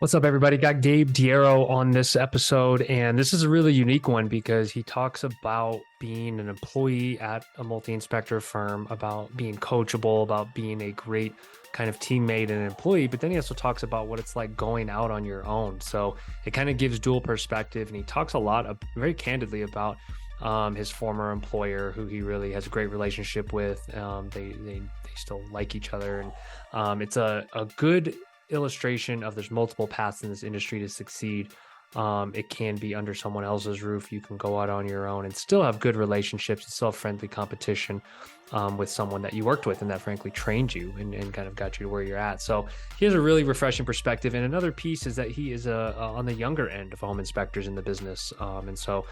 What's up, everybody? Got Gabe Deiro on this episode, and this is a really unique one because he talks about being an employee at a multi-inspector firm, about being coachable, about being a great kind of teammate and employee, but then he also talks about what it's like going out on your own. So it kind of gives dual perspective, and he talks a lot very candidly about his former employer, who he really has a great relationship with. They still like each other, and it's a good illustration of there's multiple paths in this industry to succeed. It can be under someone else's roof. You can go out on your own and still have good relationships and still have friendly competition with someone that you worked with and that frankly trained you and kind of got you to where you're at. So he has a really refreshing perspective. And another piece is that he is on the younger end of home inspectors in the business. And so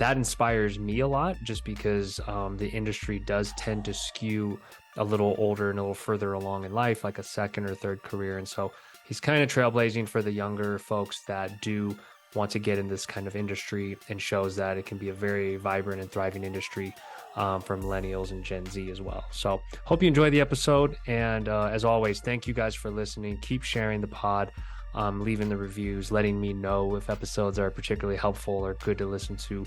that inspires me a lot just because the industry does tend to skew a little older and a little further along in life, like a second or third career. And so he's kind of trailblazing for the younger folks that do want to get in this kind of industry, and shows that it can be a very vibrant and thriving industry for millennials and Gen Z as well. So hope you enjoy the episode. And as always, thank you guys for listening. Keep sharing the pod, leaving the reviews, letting me know if episodes are particularly helpful or good to listen to.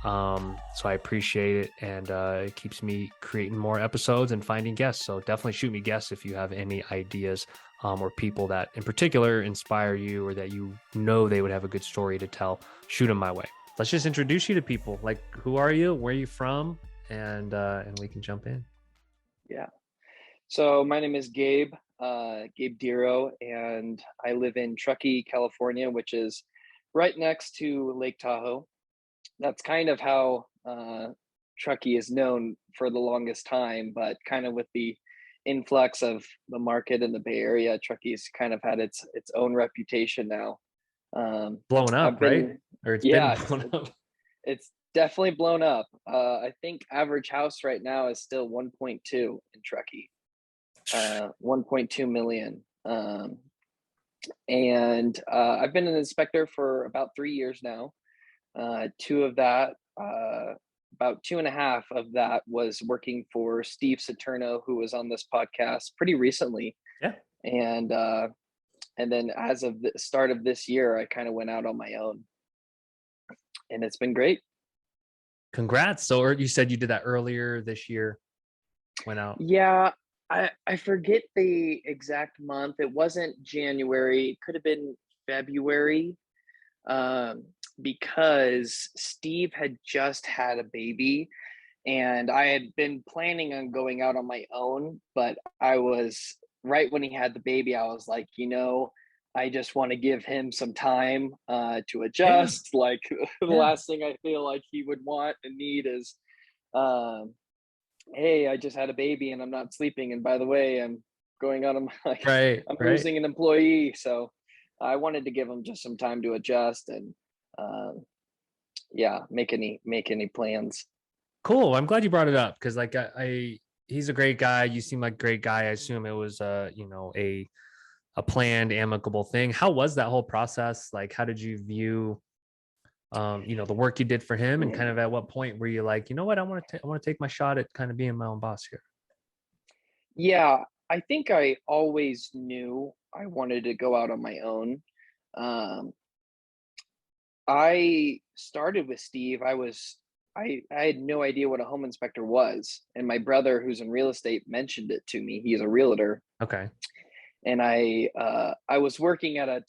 So I appreciate it, and it keeps me creating more episodes and finding guests. So definitely shoot me guests if you have any ideas or people that in particular inspire you, or that you know they would have a good story to tell. Shoot them my way. Let's just introduce you to people. Like, who are you? Where are you from? And we can jump in. Yeah. So my name is Gabe, Gabe Deiro, and I live in Truckee, California, which is right next to Lake Tahoe. That's kind of how Truckee is known for the longest time, but kind of with the influx of the market in the Bay Area, Truckee's kind of had its own reputation now. Blowing I've up, right? been, Or it's been yeah, blown up. it's definitely blown up. I think average house right now is still 1.2 in Truckee. 1.2 million. And I've been an inspector for about 3 years now. Two of that, about 2.5 of that was working for Steve Saturno, who was on this podcast pretty recently. Yeah. And then as of the start of this year, I kind of went out on my own, and it's been great. Congrats. So you said you did that earlier this year, went out. Yeah, I forget the exact month. It wasn't January. It could have been February, because Steve had just had a baby, and I had been planning on going out on my own. But I was right when he had the baby. I was like, I just want to give him some time to Yeah. adjust. Like the Yeah. last thing I feel like he would want and need is. Um, hey, I just had a baby and I'm not sleeping. And by the way, I'm going out. I'm like, Right. I'm Right. losing an employee. So I wanted to give him just some time to adjust and, yeah, make any plans. Cool. I'm glad you brought it up because like he's a great guy. You seem like a great guy. I assume it was a planned amicable thing. How was that whole process? Like, how did you view the work you did for him, and kind of at what point were you like, you know what, I want to take my shot at kind of being my own boss here? Yeah, I think I always knew I wanted to go out on my own. Um, I started with Steve. I had no idea what a home inspector was, and my brother, who's in real estate, mentioned it to me. He's a realtor, Okay. and I was working at a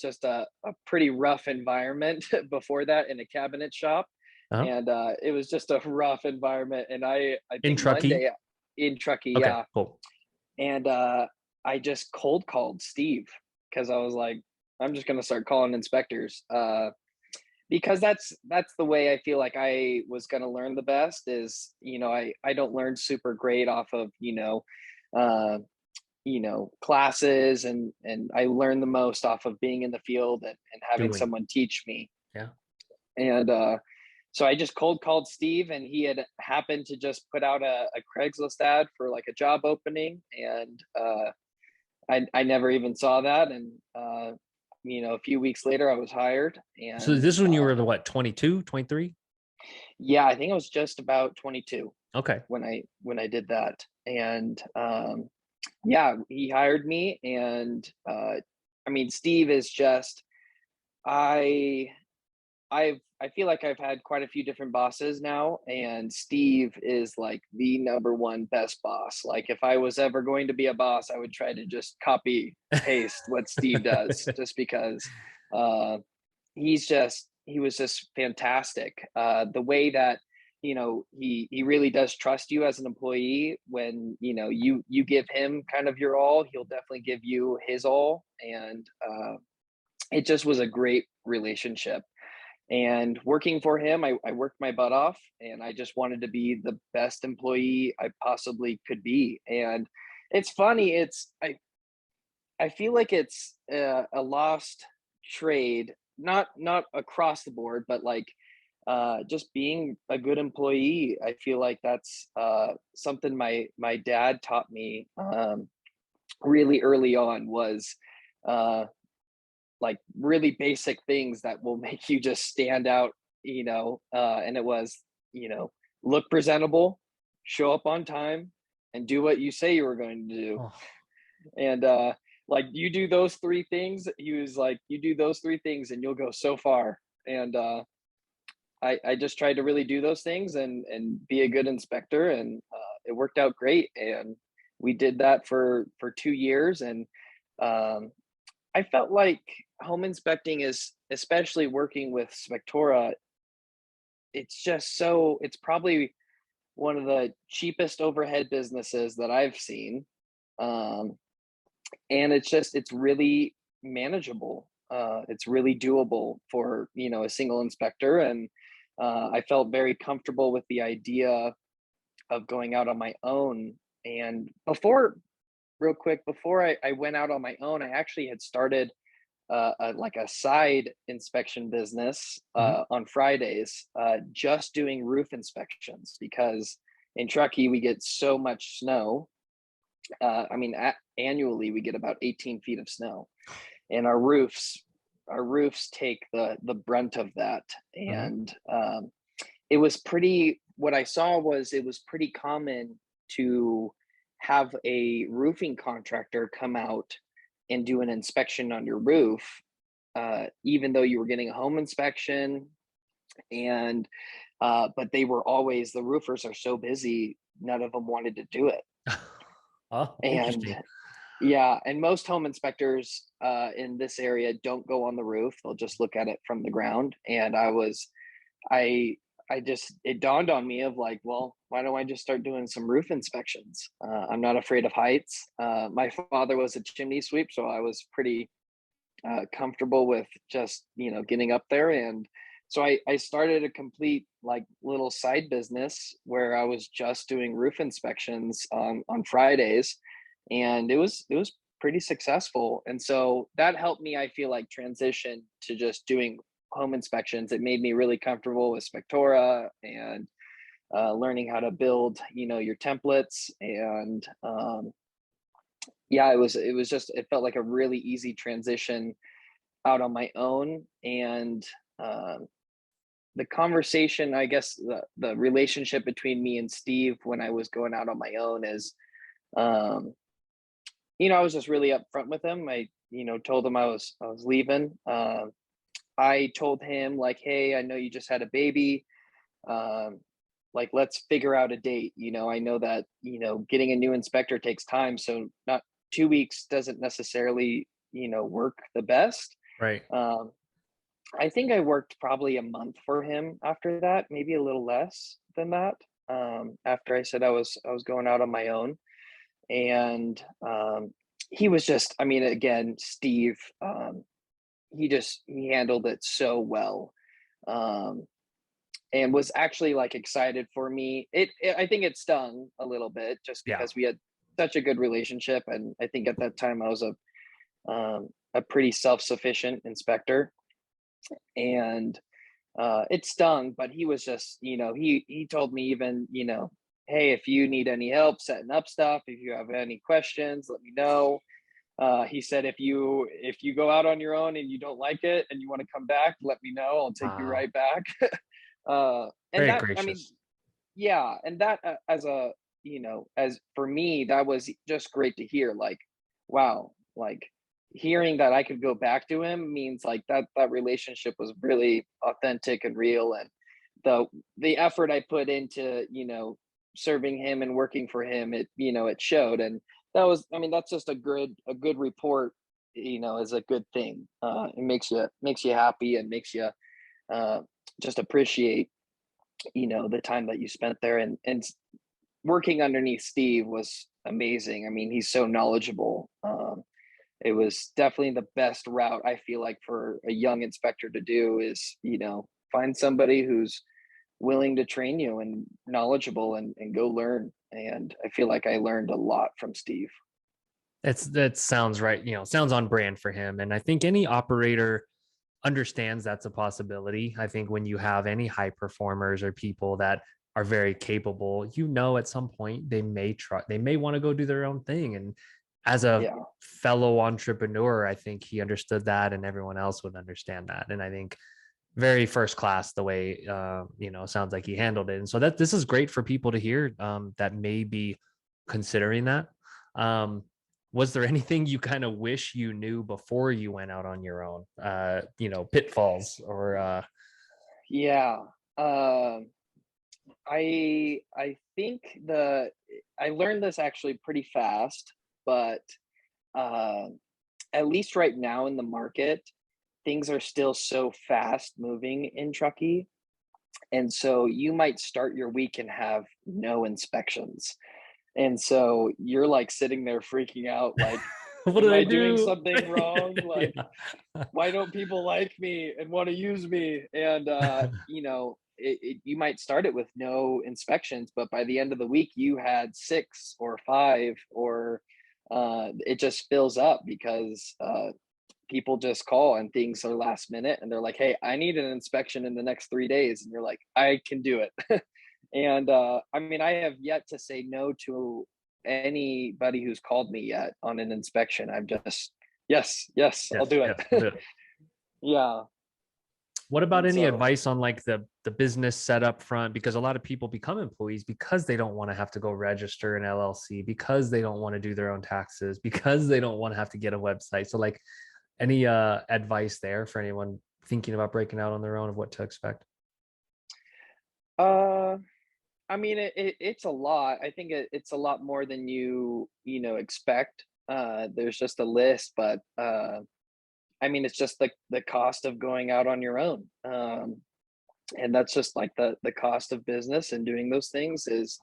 pretty rough environment before that in a cabinet shop, Uh-huh. and it was just a rough environment. And I In think one Truckee. day in Truckee, Okay, yeah, cool. and I just cold called Steve because I was like, I'm just gonna start calling inspectors. Because that's the way I feel like I was going to learn the best is, I don't learn super great off of, uh, classes, and I learn the most off of being in the field and having Doing. someone teach me. Yeah. And so I just cold called Steve, and he had happened to just put out a Craigslist ad for like a job opening. And I never even saw that. And a few weeks later I was hired. So And this is when you were the what, 22, 23? yeah, I think I was just about 22 Okay. when I did that. And yeah, he hired me. And I mean, Steve is just I I feel like I've had quite a few different bosses now, and Steve is like the number one best boss. Like if I was ever going to be a boss, I would try to just copy paste what Steve does, just because uh, he was just fantastic. The way that he really does trust you as an employee. When you give him kind of your all, he'll definitely give you his all, and it just was a great relationship. And working for him, I worked my butt off, and I just wanted to be the best employee I possibly could be. And it's funny, I feel like it's a lost trade, not across the board, but like just being a good employee. I feel like that's something my dad taught me really early on, was uh, like really basic things that will make you just stand out. And it was, you know look presentable, show up on time, and do what you say you were going to do. Oh, And like, you do those three things, he was like, you do those three things and you'll go so far. And I just tried to really do those things and be a good inspector, and it worked out great. And we did that for 2 years. And um, I felt like home inspecting is, especially working with Spectora, it's probably one of the cheapest overhead businesses that I've seen. Um, and it's really manageable. It's really doable for, a single inspector. And I felt very comfortable with the idea of going out on my own. And real quick, before I went out on my own, I actually had started like a side inspection business mhm. on Fridays, just doing roof inspections, because in Truckee we get so much snow. I mean, annually we get about 18 feet of snow, and our roofs take the brunt of that. Mhm. And it was pretty. What I saw was, it was pretty common to have a roofing contractor come out and do an inspection on your roof, even though you were getting a home inspection. And but they were always, the roofers are so busy, none of them wanted to do it. Oh, And interesting. yeah, and most home inspectors in this area don't go on the roof; they'll just look at it from the ground. And I I just it dawned on me of like, well, why don't I just start doing some roof inspections? I'm not afraid of heights. My father was a chimney sweep, so I was pretty comfortable with just getting up there. And so I started a complete like little side business where I was just doing roof inspections on Fridays, and it was pretty successful. And so that helped me, I feel like, transition to just doing home inspections. It made me really comfortable with Spectora, and learning how to build your templates. And yeah, it felt like a really easy transition out on my own. And um, the conversation, I guess, the relationship between me and Steve when I was going out on my own is, um, I was just really upfront with him. I, told him I was leaving. I told him like, hey, I know you just had a baby. Um, like, let's figure out a date. I know that getting a new inspector takes time, so not 2 weeks doesn't necessarily work the best. Right. Um, I think I worked probably a month for him after that, maybe a little less than that. After I said I was going out on my own. And he was just, I mean, again, Steve, he handled it so well. Um, and was actually like excited for me. I think it stung a little bit, just Yeah. because we had such a good relationship, and I think at that time I was a pretty self-sufficient inspector. And it stung, but he was just, he told me, even, hey, if you need any help setting up stuff, if you have any questions, let me know. He said, if you go out on your own and you don't like it and you want to come back, let me know. I'll take you Wow. right back. And Very that, I mean, gracious. yeah, and that as for me, that was just great to hear. Like, wow, like hearing that I could go back to him means like that relationship was really authentic and real, and the the effort I put into, serving him and working for him, it showed. And that was, I mean, that's just a good report, is a good thing. It makes you happy, and makes you uh just appreciate, the time that you spent there. And working underneath Steve was amazing. I mean, he's so knowledgeable. It was definitely the best route, I feel like, for a young inspector to do is, find somebody who's willing to train you and knowledgeable, and go learn. And I feel like I learned a lot from Steve. That sounds right. Sounds on brand for him. And I think any operator understands that's a possibility. I think when you have any high performers or people that are very capable, at some point they may want to go do their own thing. And as a Yeah. fellow entrepreneur, I think he understood that, and everyone else would understand that. And I think very first class the way sounds like he handled it. And so that this is great for people to hear, that may be considering that. Was there anything you kind of wish you knew before you went out on your own, pitfalls or Yeah. Um, I think I learned this actually pretty fast, but uh, at least right now in the market, things are still so fast moving in Truckee. And so you might start your week and have no inspections. And so you're like sitting there freaking out, like, what am did I I doing do? something wrong? Like, Yeah. why don't people like me and want to use me? And you might start it with no inspections, but by the end of the week you had six or five, or it just fills up because people just call and things are last minute, and they're like, hey, I need an inspection in the next 3 days, and you're like, I can do it. And I mean, I have yet to say no to anybody who's called me yet on an inspection. I'm just, yes, yes, I'll Yes, do it. yes, we'll do it. Yeah. What about And any so, advice on like the business setup front? Because a lot of people become employees because they don't want to have to go register an LLC, because they don't want to do their own taxes, because they don't want to have to get a website. So like, any advice there for anyone thinking about breaking out on their own of what to expect? uh, I mean, it's a lot. I think it's a lot more than expect. There's just a list, but I mean, it's just the cost of going out on your own. And that's just like the cost of business and doing those things is,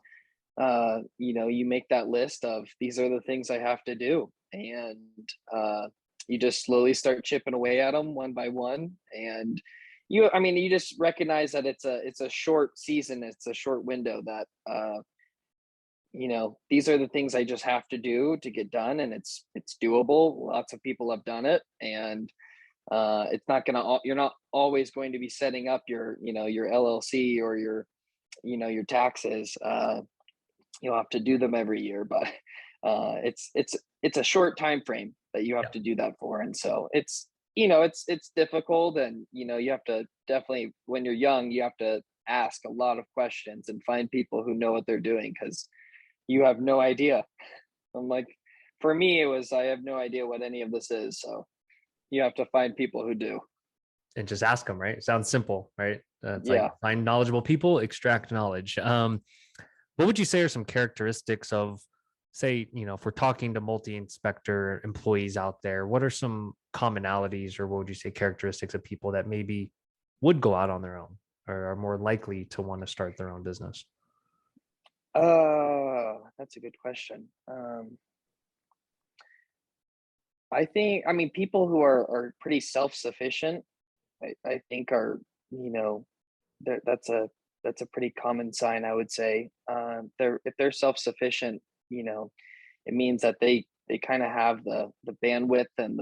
you make that list of, these are the things I have to do. And you just slowly start chipping away at them one by one. And I mean, you just recognize that it's a short season, it's a short window, that these are the things I just have to do to get done, and it's doable. Lots of people have done it, and it's not gonna you're not always going to be setting up your LLC or your taxes. You'll have to do them every year, but it's a short time frame that you have Yeah. to do that for. And so it's difficult. And you have to definitely, when you're young, you have to ask a lot of questions and find people who know what they're doing, because you have no idea. I'm like, for me, it was, I have no idea what any of this is, so you have to find people who do. And just ask them, right? It sounds simple, right? It's like Yeah. find knowledgeable people, extract knowledge. What would you say are some characteristics of, say, if we're talking to multi-inspector employees out there, what are some commonalities, or what would you say characteristics of people that maybe would go out on their own or are more likely to want to start their own business? That's a good question. I think, I mean, people who are pretty self-sufficient, I think are, you know, that's a pretty common sign, I would say. If they're self-sufficient, it means that they kind of have the bandwidth and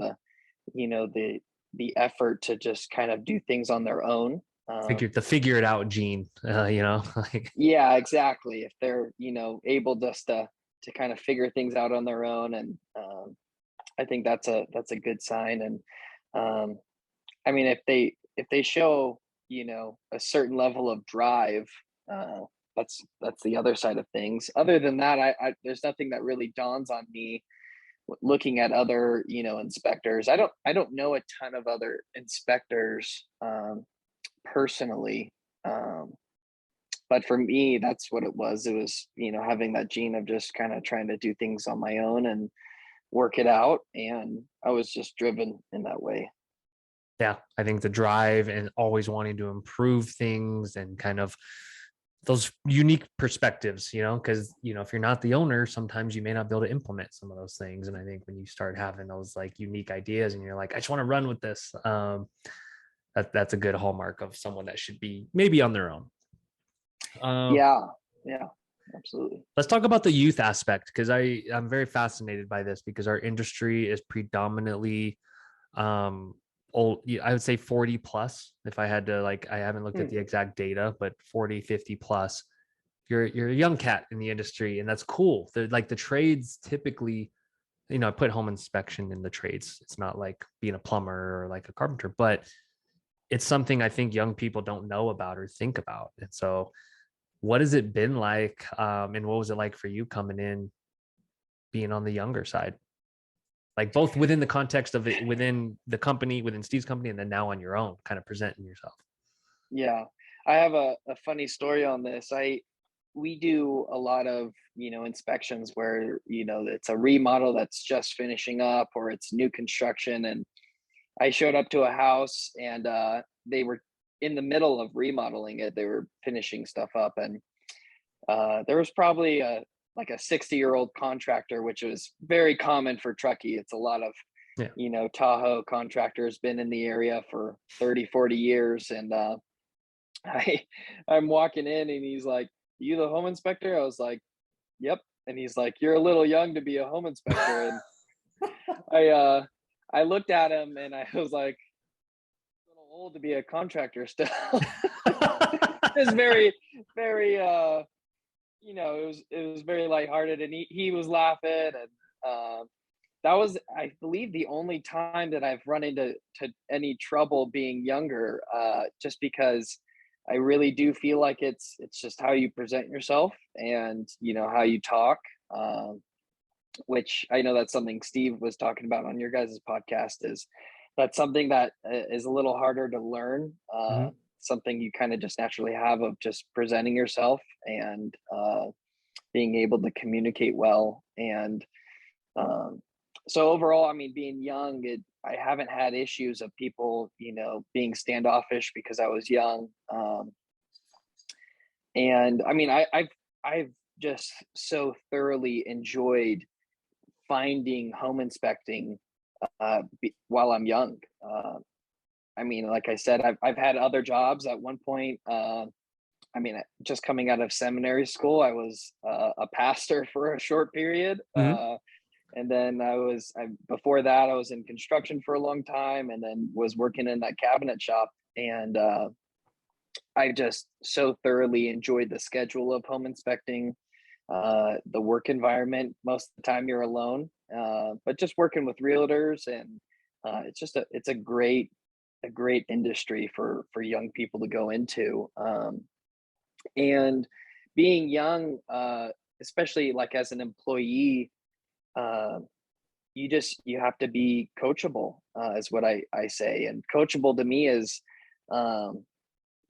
the effort to just kind of do things on their own. Figure it out gene, like Yeah, exactly. If they're able just to kind of figure things out on their own, and I think that's a good sign. And um, I mean, if they show a certain level of drive, uh, that's the other side of things. Other than that, I there's nothing that really dawns on me looking at other, inspectors. I don't know a ton of other inspectors personally. Um, but for me, that's what it was. It was, having that gene of just kind of trying to do things on my own and work it out. And I was just driven in that way. Yeah, I think the drive and always wanting to improve things and kind of those unique perspectives, because if you're not the owner, sometimes you may not be able to implement some of those things. And I think when you start having those like unique ideas and you're like, I just want to run with this, that's a good hallmark of someone that should be maybe on their own. Yeah, yeah, absolutely. Let's talk about the youth aspect, because I'm very fascinated by this, because our industry is predominantly old. I would say 40 plus. If I had to, like, I haven't looked at the exact data, but 40, 50 plus. You're a young cat in the industry, and that's cool. They're like the trades typically, I put home inspection in the trades. It's not like being a plumber or like a carpenter, but it's something I think young people don't know about or think about. And so what has it been like? And what was it like for you coming in, being on the younger side? Like both within the context of it, within the company, within Steve's company, and then now on your own, kind of presenting yourself. Yeah. I have a funny story on this. We do a lot of, inspections where, it's a remodel that's just finishing up or it's new construction. And I showed up to a house and they were in the middle of remodeling it. They were finishing stuff up, and there was probably like a 60-year-old contractor, which was very common for Truckee. It's a lot of, Yeah. Tahoe contractors been in the area for 30, 40 years. And I I'm walking in and he's like, "You the home inspector?" I was like, "Yep." And he's like, "You're a little young to be a home inspector." And I uh I looked at him and I was like, "A little old to be a contractor still." It was very, very it was very lighthearted, and he was laughing. And that was, I believe, the only time that I've run into any trouble being younger, just because I really do feel like it's just how you present yourself and how you talk. Which I know that's something Steve was talking about on your guys' podcast. Is that's something that is a little harder to learn. Mhm. Something you kind of just naturally have of just presenting yourself and being able to communicate well. And um, so overall, I mean, being young, I haven't had issues of people, being standoffish because I was young. And I mean, I've just so thoroughly enjoyed finding home inspecting while I'm young. I mean, like I said, I've had other jobs at one point. I mean, just coming out of seminary school, I was a pastor for a short period. Mhm. And then before that, I was in construction for a long time and then was working in that cabinet shop. And I just so thoroughly enjoyed the schedule of home inspecting, the work environment. Most of the time you're alone, but just working with realtors. And it's a great industry for young people to go into. And being young, especially like as an employee, uh, you have to be coachable, is what I say. And coachable to me is, um,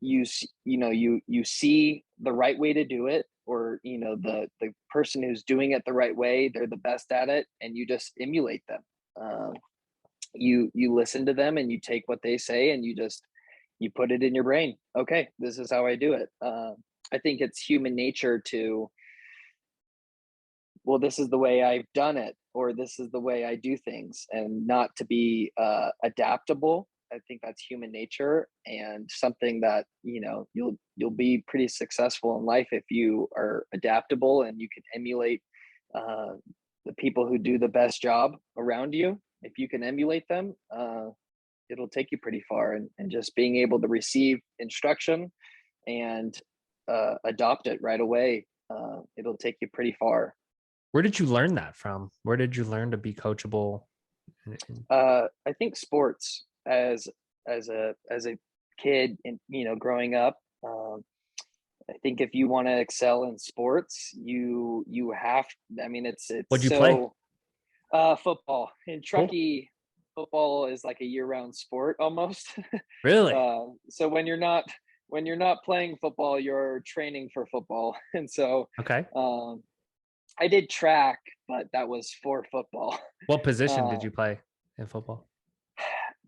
you see the right way to do it, or the person who's doing it the right way, they're the best at it, and you just emulate them. You listen to them and you take what they say and you put it in your brain. Okay, this is how I do it. I think it's human nature to, well, this is the way I've done it, or this is the way I do things, and not to be adaptable. I think that's human nature, and something that you'll be pretty successful in life if you are adaptable and you can emulate uh, the people who do the best job around you. If you can emulate them, it'll take you pretty far. And just being able to receive instruction and adopt it right away, it'll take you pretty far. Where did you learn that from? Where did you learn to be coachable? I think sports, as a kid, and growing up, I think if you want to excel in sports, you have. I mean, it's What'd you play? so. Football in Oh, Truckee. Football is like a year-round sport almost. really? So when you're not playing football, you're training for football, and so Okay. um, I did track, but that was for football. What position Uh, did you play in football?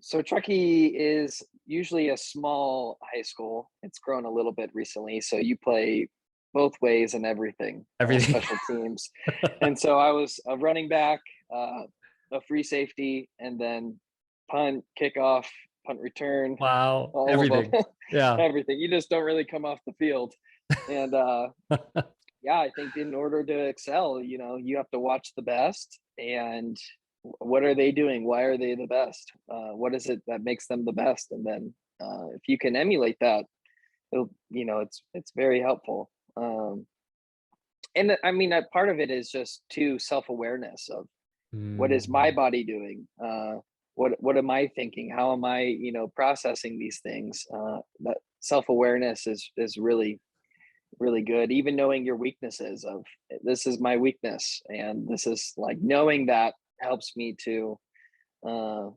so Truckee is usually a small high school. It's grown a little bit recently, so you play both ways and everything, all Everything. special teams. And so I was a running back, a free safety, and then punt, kickoff, punt return, Wow. all of Everything. them, Yeah. everything. You just don't really come off the field. And yeah, I think in order to excel, you have to watch the best and what are they doing? Why are they the best? What is it that makes them the best? And then if you can emulate that, it's very helpful. And I mean, that part of it is just too self awareness of what is my Mm, body doing. What am I thinking? How am I, processing these things? That self awareness is really good. Even knowing your weaknesses of this is my weakness, and this is like knowing that helps me to uh,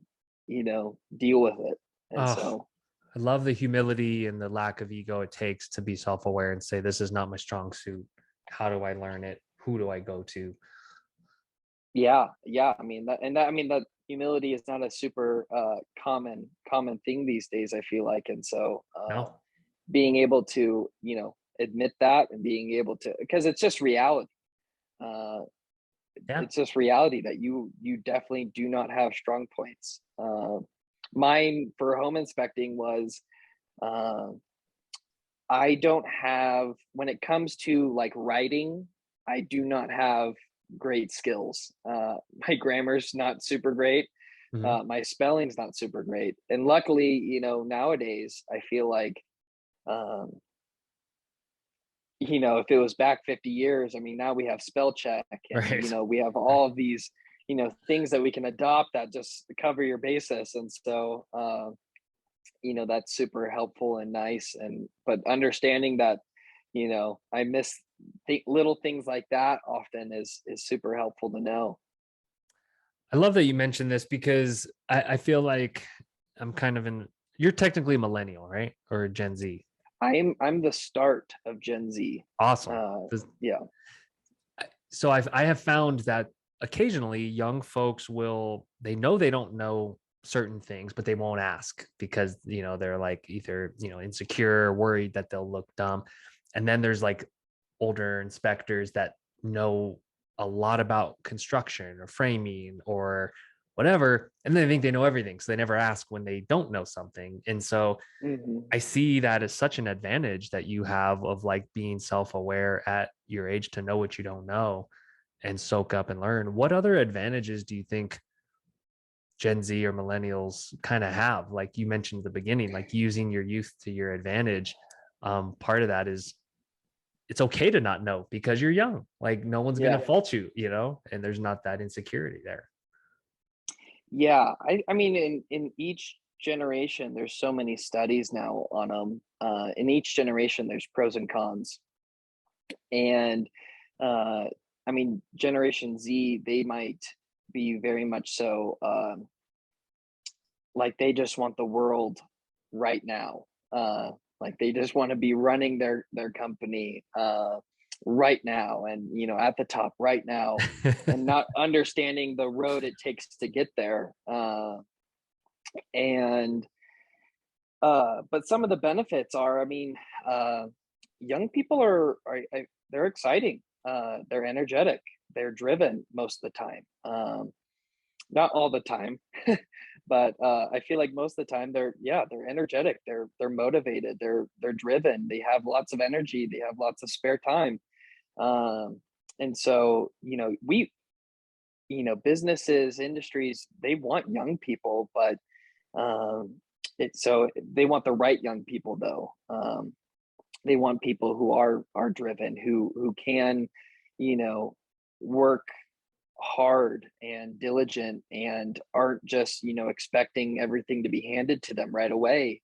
deal with it. And oh, so, I love the humility and the lack of ego it takes to be self-aware and say, this is not my strong suit. How do I learn it? Who do I go to? yeah, yeah. I mean that humility is not a super common thing these days. I feel like, and so No. being able to admit that and being able to because it's just reality. Uh, Yeah. it's just reality that you definitely do not have strong points. Mine for home inspecting was uh, I don't have when it comes to like writing, I do not have great skills. My grammar's not super great. Mhm. My spelling's not super great. And luckily, nowadays I feel like um, if it was back 50 years, I mean, now we have spell check and, Right. we have all of these, things that we can adopt that just cover your basis. And so, that's super helpful and nice. But understanding that, I miss little things like that often is super helpful to know. I love that you mentioned this because I feel like I'm kind of you're technically a millennial, right? Or Gen Z. I'm the start of Gen Z. Awesome. Uh, yeah. So I have found that occasionally young folks they know they don't know certain things, but they won't ask because they're like either insecure or worried that they'll look dumb. And then there's like older inspectors that know a lot about construction or framing or whatever, and they think they know everything, so they never ask when they don't know something. And so Hmm. I see that as such an advantage that you have of like being self-aware at your age to know what you don't know and soak up and learn. What other advantages do you think Gen Z or millennials kind of have? Like you mentioned at the beginning, like using your youth to your advantage. Part of that is it's okay to not know because you're young. Like no one's going to Yeah. fault you, and there's not that insecurity there. Yeah, I mean, in each generation, there's so many studies now on them. In each generation, there's pros and cons, and uh, I mean, Generation Z, they might be very much so like they just want the world right now. Like they just want to be running their company right now, and at the top right now, and not understanding the road it takes to get there. And but some of the benefits are, I mean, young people they're exciting, they're energetic, they're driven most of the time, not all the time, but I feel like most of the time they're energetic, they're motivated, they're driven, they have lots of energy, they have lots of spare time. And so businesses, industries, they want young people, but so they want the right young people though. They want people who are driven, who can, you know, work hard and diligent and aren't just expecting everything to be handed to them right away.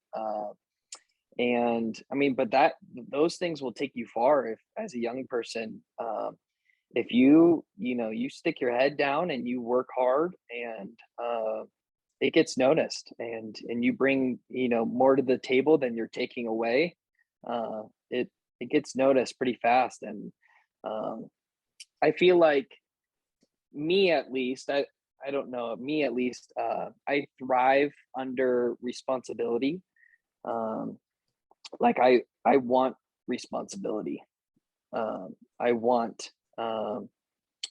And I mean, but those things will take you far if, as a young person, if you you stick your head down and you work hard, and it gets noticed, and you bring more to the table than you're taking away, it gets noticed pretty fast. And um, I feel like, me at least, I don't know, me at least, I thrive under responsibility. um like I want responsibility. I want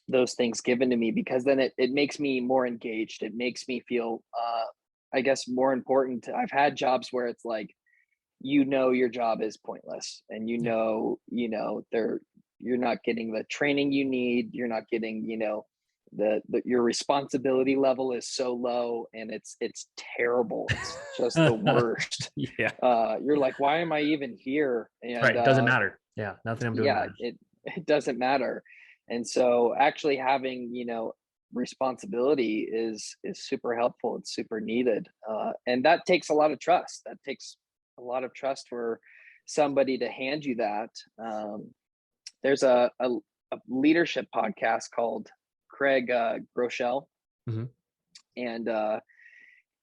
those things given to me, because then it makes me more engaged. It makes me feel, I guess, more important. I've had jobs where it's like, your job is pointless, and Yeah. they're you're not getting the training you need. You're not getting, your responsibility level is so low, and it's terrible. It's just the worst. Yeah. You're like, why am I even here? And Right. Doesn't matter. Yeah. Nothing I'm doing yeah, matters. it doesn't matter. And so actually having, responsibility is super helpful. It's super needed. And that takes a lot of trust. That takes a lot of trust for somebody to hand you that. There's a leadership podcast called Craig Groeschel, Mhm. and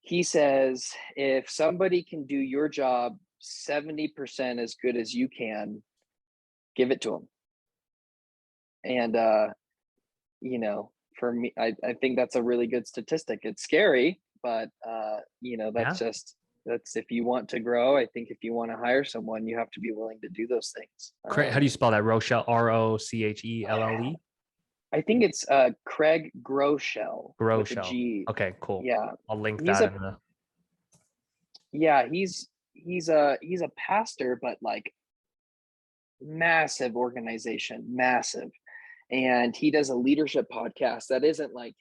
he says, if somebody can do your job 70% as good as you can, give it to them. And for me, I think that's a really good statistic. It's scary, but Yeah. that's if you want to grow. I think if you want to hire someone, you have to be willing to do those things. How do you spell that? Rochelle, Rochelle? I think it's Craig Groeschel with a Groeschel. G. Okay, cool. Yeah, I'll link he's that a in the. yeah he's a pastor, but like massive organization, massive. And he does a leadership podcast that isn't like,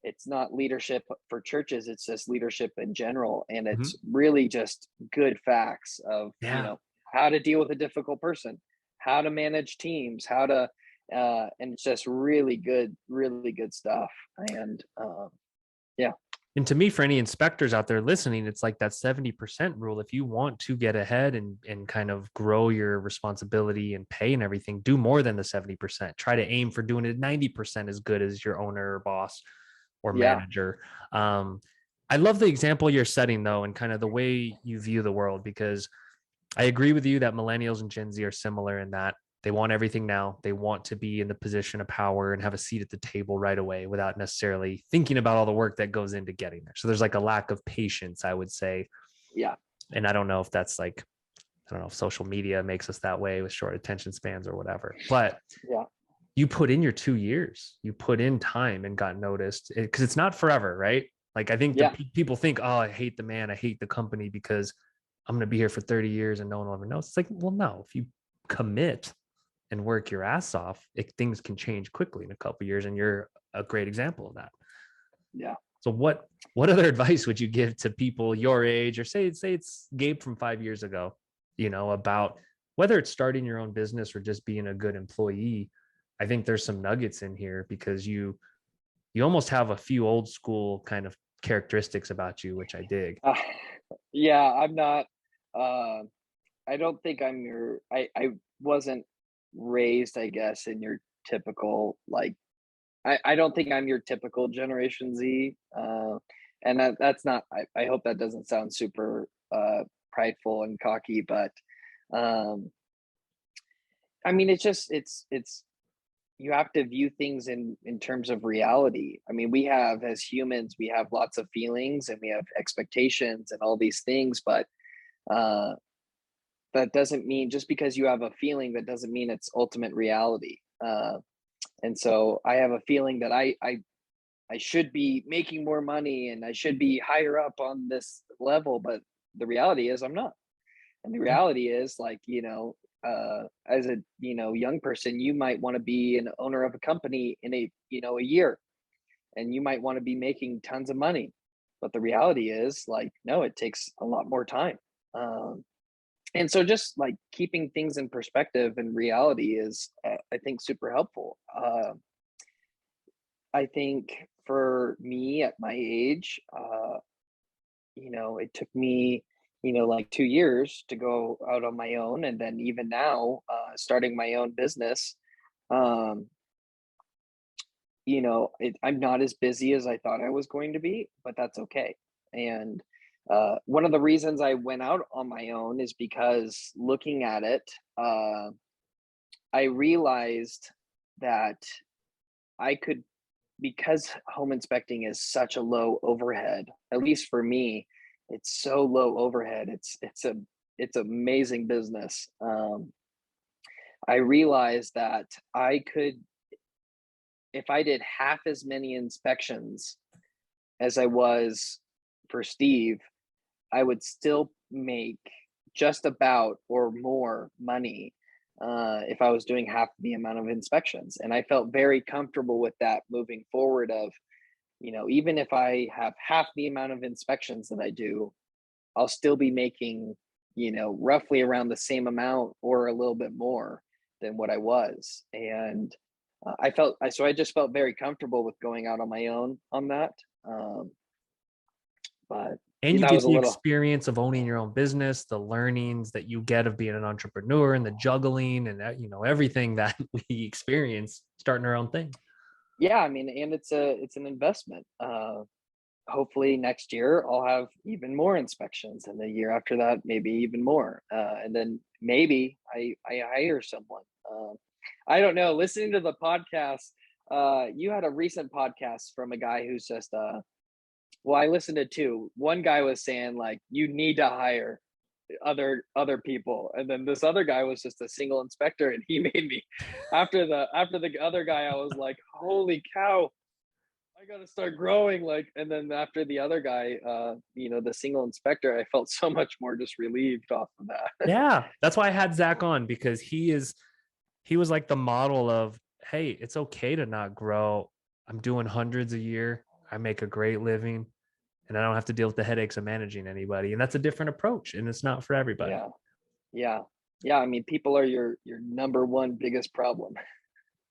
it's not leadership for churches, it's just leadership in general, and it's Mhm. really just good facts of, Yeah. how to deal with a difficult person, how to manage teams, how to and it's just really good stuff. And yeah. And to me, for any inspectors out there listening, it's like that 70% rule. If you want to get ahead and kind of grow your responsibility and pay and everything, do more than the 70%. Try to aim for doing it 90% as good as your owner or boss or Yeah. manager. Um, I love the example you're setting, though, and kind of the way you view the world, because I agree with you that millennials and Gen Z are similar in that they want everything now. They want to be in the position of power and have a seat at the table right away without necessarily thinking about all the work that goes into getting there. So there's like a lack of patience, I would say. Yeah. And I don't know if that's like, I don't know if social media makes us that way with short attention spans or whatever. But Yeah. you put in your 2 years, you put in time and got noticed, because it's not forever, right? Like I think the Yeah. people think, oh, I hate the man, I hate the company because I'm going to be here for 30 years and no one will ever know. It's like, well, no, if you commit and work your ass off, things can change quickly in a couple of years, and you're a great example of that. Yeah. So what other advice would you give to people your age, or say it's Gabe from 5 years ago, about whether it's starting your own business or just being a good employee? I think there's some nuggets in here, because you almost have a few old school kind of characteristics about you, which I dig. uh, yeah, I'm not, uh I don't think I wasn't raised, I guess, in your typical, like, I don't think I'm your typical Generation Z. And that's not, I hope that doesn't sound super prideful and cocky, but um I mean, it's you have to view things in terms of reality. I mean, we have, as humans, we have lots of feelings and we have expectations and all these things, but uh that doesn't mean, just because you have a feeling, that doesn't mean it's ultimate reality. And so I have a feeling that I should be making more money and I should be higher up on this level, but the reality is I'm not. And the reality is, like, as a young person, you might want to be an owner of a company in a year, and you might want to be making tons of money. But the reality is, like, no, it takes a lot more time. Um, and so just like keeping things in perspective and reality is, I think, super helpful. I think for me at my age, it took me, like 2 years to go out on my own. And then even now, starting my own business, um, I'm not as busy as I thought I was going to be, but that's okay. And one of the reasons I went out on my own is because looking at it, uh, I realized that I could, because home inspecting is such a low overhead, at least for me, it's so low overhead. It's amazing business. I realized that I could, if I did half as many inspections as I was for Steve, I would still make just about or more money if I was doing half the amount of inspections. And I felt very comfortable with that moving forward. Of, even if I have half the amount of inspections that I do, I'll still be making, roughly around the same amount or a little bit more than what I was. And so I just felt very comfortable with going out on my own on that. Um, but And you that get was a the little, experience of owning your own business, the learnings that you get of being an entrepreneur and the juggling and everything that we experience starting our own thing. yeah, I mean, and it's an investment. Hopefully next year I'll have even more inspections, and the year after that maybe even more, and then maybe I hire someone. I don't know. Listening to the podcast, you had a recent podcast from a guy who's just well, I listened to two. One guy was saying like you need to hire other people, and then this other guy was just a single inspector, and he made me, after the other guy, I was like, holy cow, I got to start growing. Like, and then after the other guy, the single inspector, I felt so much more just relieved off of that. Yeah, that's why I had Zach on, because he was like the model of, hey, it's okay to not grow. I'm doing hundreds a year. I make a great living and I don't have to deal with the headaches of managing anybody. And that's a different approach, and it's not for everybody. Yeah, yeah, yeah. I mean, people are your number one biggest problem.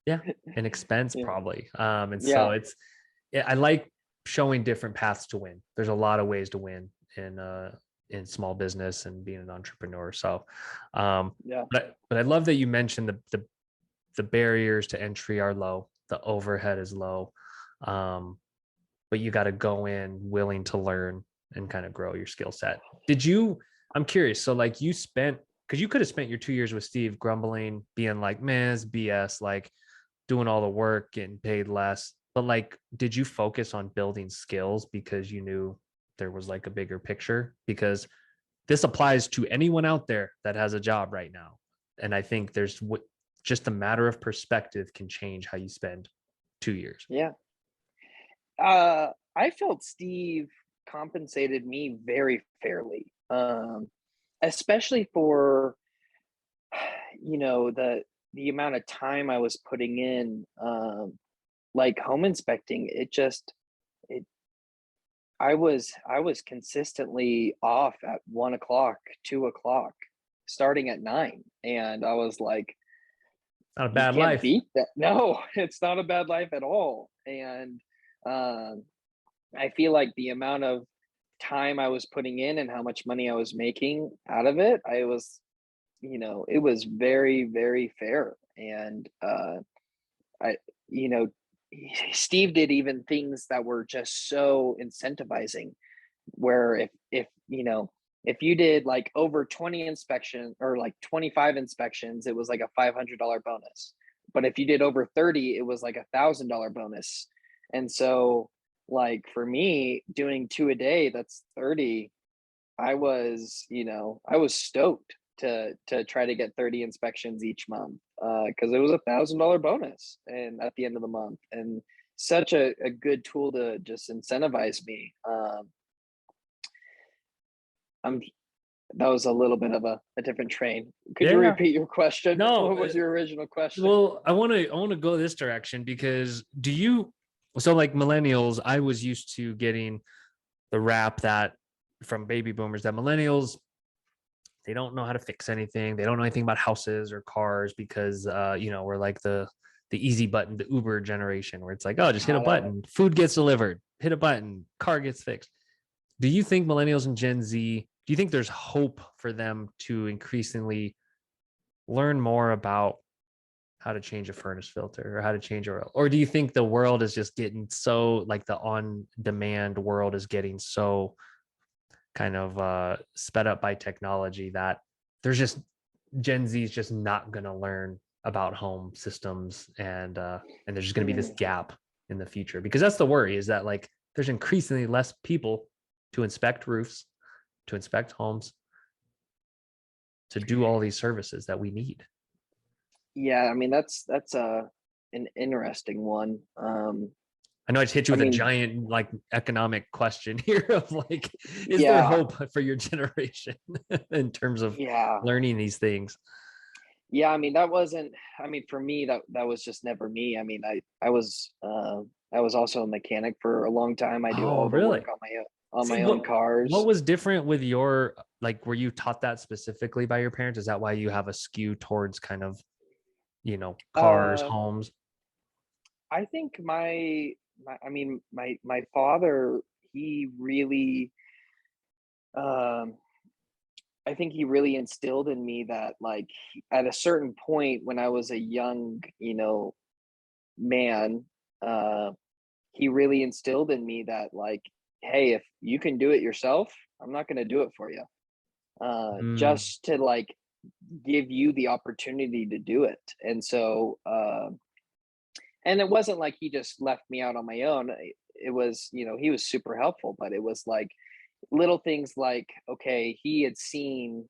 Yeah. An expense Yeah, probably. And so yeah, I like showing different paths to win. There's a lot of ways to win in small business and being an entrepreneur. So, yeah, but I love that you mentioned the barriers to entry are low. The overhead is low. But you got to go in willing to learn and kind of grow your skill set. I'm curious. So like because you could have spent your 2 years with Steve grumbling, being like, man, it's BS, like doing all the work, getting paid less. But like, did you focus on building skills because you knew there was like a bigger picture? Because this applies to anyone out there that has a job right now. And I think just a matter of perspective can change how you spend 2 years. yeah. I felt Steve compensated me very fairly, especially for the amount of time I was putting in. Like home inspecting, it I was consistently off at 1 o'clock, 2 o'clock, starting at 9, and I was like, Not a you bad can't life. beat that. No, it's not a bad life at all. And um, I feel like the amount of time I was putting in and how much money I was making out of it, it was very, very fair. And I, you know, Steve did even things that were just so incentivizing, where if you did like over 20 inspections or like 25 inspections, it was like a $500 bonus. But if you did over 30, it was like $1,000 bonus. And so, like for me, doing two a day, that's 30. I was stoked to try to get 30 inspections each month, because it was $1,000 bonus and at the end of the month, and such a good tool to just incentivize me. I'm That was a little bit of a different train. Could you Yeah. repeat your question? No. What was your original question? Well, I want to go this direction, because so like millennials, I was used to getting the rap that from baby boomers that millennials, they don't know how to fix anything. They don't know anything about houses or cars, because we're like the easy button, the Uber generation, where it's like, oh, just hit a Uh, button, food gets delivered, hit a button, car gets fixed. Do you think millennials and Gen Z, do you think there's hope for them to increasingly learn more about how to change a furnace filter or how to change oil? Or do you think the world is just getting so, like, the on demand world is getting so kind of sped up by technology that there's just Gen Z is just not going to learn about home systems, and there's just going to be this Mm. gap in the future? Because that's the worry, is that, like, there's increasingly less people to inspect roofs, to inspect homes, to do all these services that we need. Yeah, I mean that's an interesting one. I know I just hit you I with a mean, giant, like, economic question here of, like, is there yeah, hope for your generation in terms of yeah, learning these things? yeah. I mean, that wasn't. I mean, for me, that was just never me. I mean, I was also a mechanic for a long time. I do Oh, all the work really? on See, my own what cars. was different with your, like, were you taught that specifically by your parents? Is that why you have a skew towards kind of, cars, Uh, homes? I think I mean, my father, he really, um, I think he really instilled in me that, like, at a certain point when I was a young, man, uh, he really instilled in me that, like, hey, if you can do it yourself, I'm not going to do it for you. Mm, Just to, like, give you the opportunity to do it. And so, and it wasn't like he just left me out on my own. It was, he was super helpful, but it was like little things like, okay, he had seen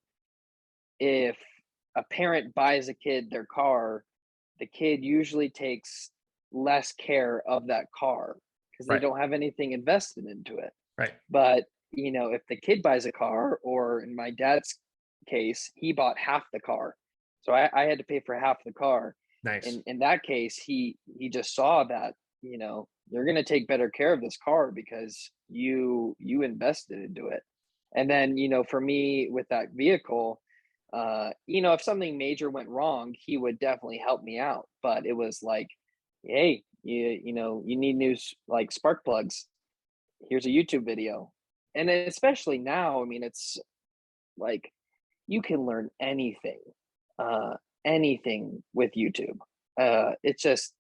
if a parent buys a kid their car, the kid usually takes less care of that car because they right, don't have anything invested into it. right. But, if the kid buys a car, or in my dad's case, he bought half the car. So I had to pay for half the car. Nice. In that case, he just saw that, you're gonna take better care of this car because you invested into it. And then, for me with that vehicle, if something major went wrong, he would definitely help me out. But it was like, hey, you need new like spark plugs. Here's a YouTube video. And especially now, I mean, it's like you can learn anything, uh, anything with YouTube. It's just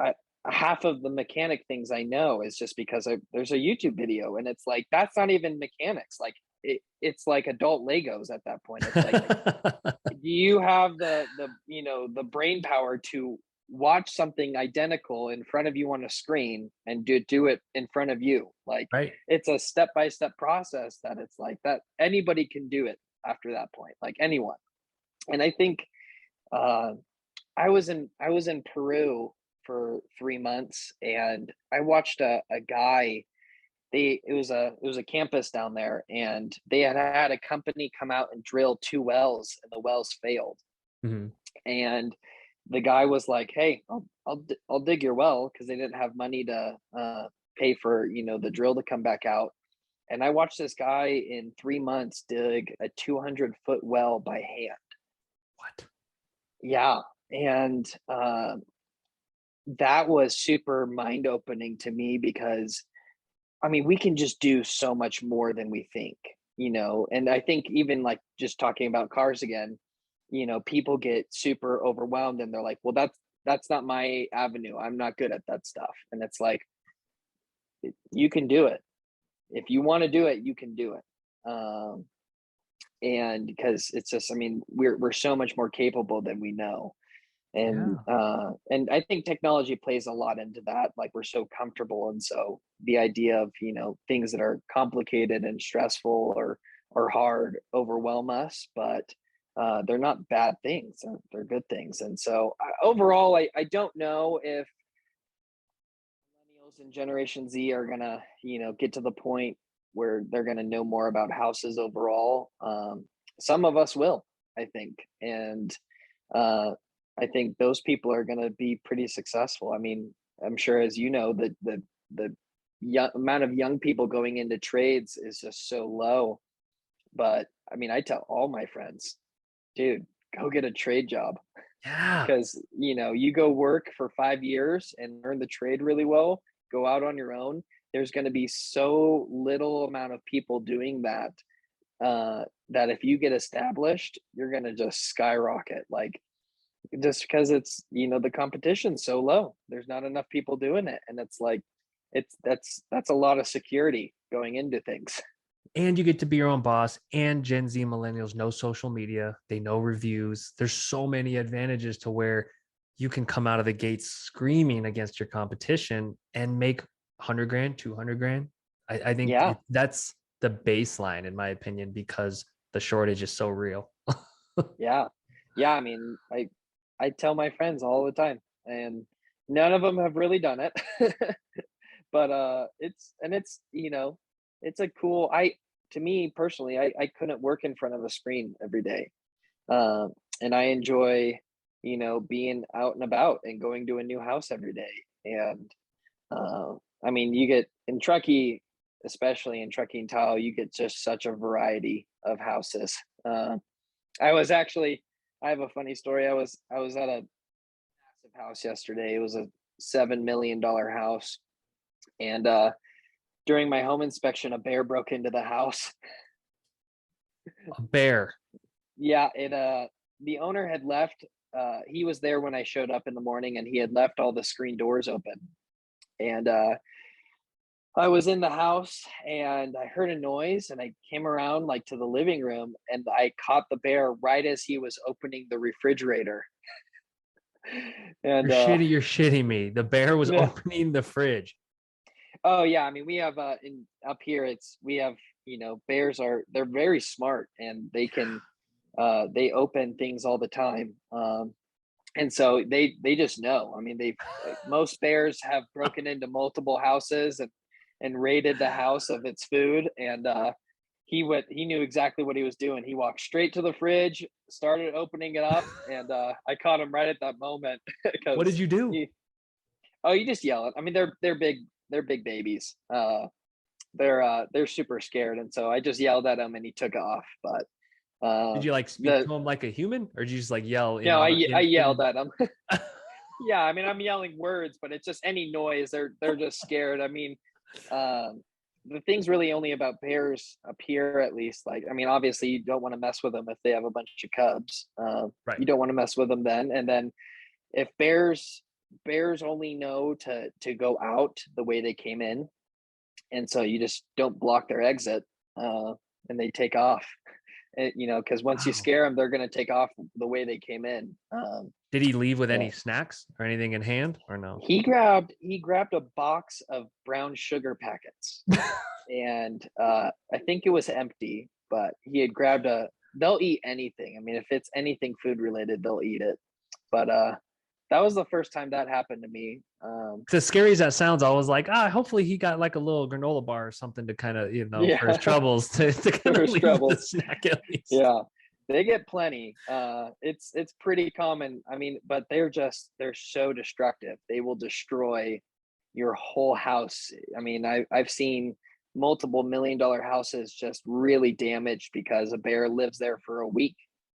I, half of the mechanic things I know is just because there's a YouTube video, and it's like that's not even mechanics. Like it's like adult Legos at that point. It's like, do you have the brain power to watch something identical in front of you on a screen and do it in front of you? Like, Right. it's a step by step process that it's like that anybody can do it after that point, like anyone. And I think uh I was in Peru for 3 months, and I watched a guy. It was a campus down there, and they had a company come out and drill two wells, and the wells failed. Mhm. And the guy was like, "Hey, I'll dig your well," because they didn't have money to pay for the drill to come back out. And I watched this guy in 3 months dig a 200-foot well by hand. What? Yeah, and that was super mind opening to me because I mean, we can just do so much more than we think, and I think even like just talking about cars again, people get super overwhelmed and they're like, well, that's not my avenue. I'm not good at that stuff. And it's like, you can do it. If you want to do it, you can do it. And because it's just, I mean, we're so much more capable than we know. Yeah. And I think technology plays a lot into that. Like, we're so comfortable, and so the idea of things that are complicated and stressful or hard overwhelm us, but they're not bad things. They're good things. And so overall, I don't know if millennials and Generation Z are gonna get to the point where they're gonna know more about houses overall. Some of us will, I think, and uh, I think those people are going to be pretty successful. I mean, I'm sure, as you know, the amount of young people going into trades is just so low. But I mean, I tell all my friends, dude, go get a trade job, Yeah. because you go work for 5 years and learn the trade really well. Go out on your own. There's going to be so little amount of people doing that, that if you get established, you're going to just skyrocket. Like, just because it's, the competition's so low. There's not enough people doing it, and it's like that's a lot of security going into things. And you get to be your own boss. And Gen Z millennials know social media, they know reviews. There's so many advantages to where you can come out of the gates screaming against your competition and make 100 grand, 200 grand. I think Yeah, that's the baseline, in my opinion, because the shortage is so real. yeah, yeah. I mean, I tell my friends all the time, and none of them have really done it. But it's a cool. I To me personally, I couldn't work in front of a screen every day. And I enjoy, being out and about and going to a new house every day. And I mean, you get in Truckee, especially in Truckee and Tahoe, you get just such a variety of houses. I was actually, I have a funny story. I was at a massive house yesterday. It was a $7 million house, and during my home inspection, a bear broke into the house. A bear. Yeah, the owner had left. He was there when I showed up in the morning, and he had left all the screen doors open. And I was in the house, and I heard a noise, and I came around like to the living room, and I caught the bear right as he was opening the refrigerator. And You're shitting me. The bear was yeah. opening the fridge. Oh yeah, I mean, we have in up here, it's we have, bears they're very smart, and they open things all the time. And so they just know. I mean, most bears have broken into multiple houses and raided the house of its food. And he knew exactly what he was doing. He walked straight to the fridge, started opening it up, and I caught him right at that moment. What did Because you do? you just yell it. I mean, they're big babies. They're super scared, and so I just yelled at him, and he took off. But Did you like speak the to him like a human, or did you just like yell no, I yelled in at him. Yeah, I mean, I'm yelling words, but it's just any noise. They're just scared. I mean, um, the thing's really only about bears up here, at least. Like, I mean, obviously, you don't want to mess with them if they have a bunch of cubs. right? You don't want to mess with them then. And then if bears only know to go out the way they came in, and so you just don't block their exit, and they take off. Because once you Wow. scare them, they're going to take off the way they came in. Did he leave with Yeah. any snacks or anything in hand, or no? He grabbed a box of brown sugar packets, and I think it was empty, but he had grabbed a. They'll eat anything. I mean, if it's anything food related, they'll eat it. But that was the first time that happened to me. As scary as that sounds, I was like, hopefully he got like a little granola bar or something to kind of, for his Yeah, troubles to kind of there's leave with the troubles. snack at least. Yeah, they get plenty. It's pretty common. I mean, but they're so destructive. They will destroy your whole house. I mean, I've seen multiple $1 million houses just really damaged because a bear lives there for a week,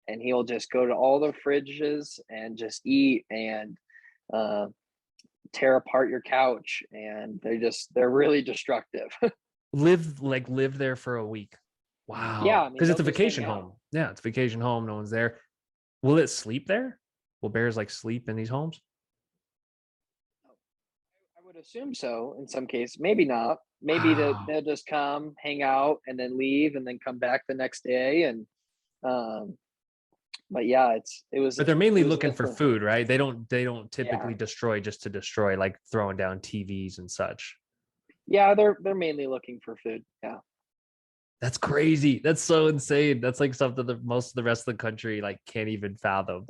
and he'll just go to all the fridges and just eat and uh, tear apart your couch, and they're really destructive. Live there for a week. Yeah, Wow. I mean, Because they'll it's a just hang vacation out. home. Yeah, it's a vacation home. No one's there. Will it sleep there? Will bears like sleep in these homes? I would assume so in some cases. Maybe not. Maybe Wow. they'll just come, hang out, and then leave, and then come back the next day. And um, but yeah, But they're it mainly was looking for different. food, right? They don't Yeah, typically destroy just to destroy, like throwing down TVs and such. yeah, they're mainly looking for food. Yeah, That's crazy. That's so insane. That's like something that most of the rest of the country like can't even fathom.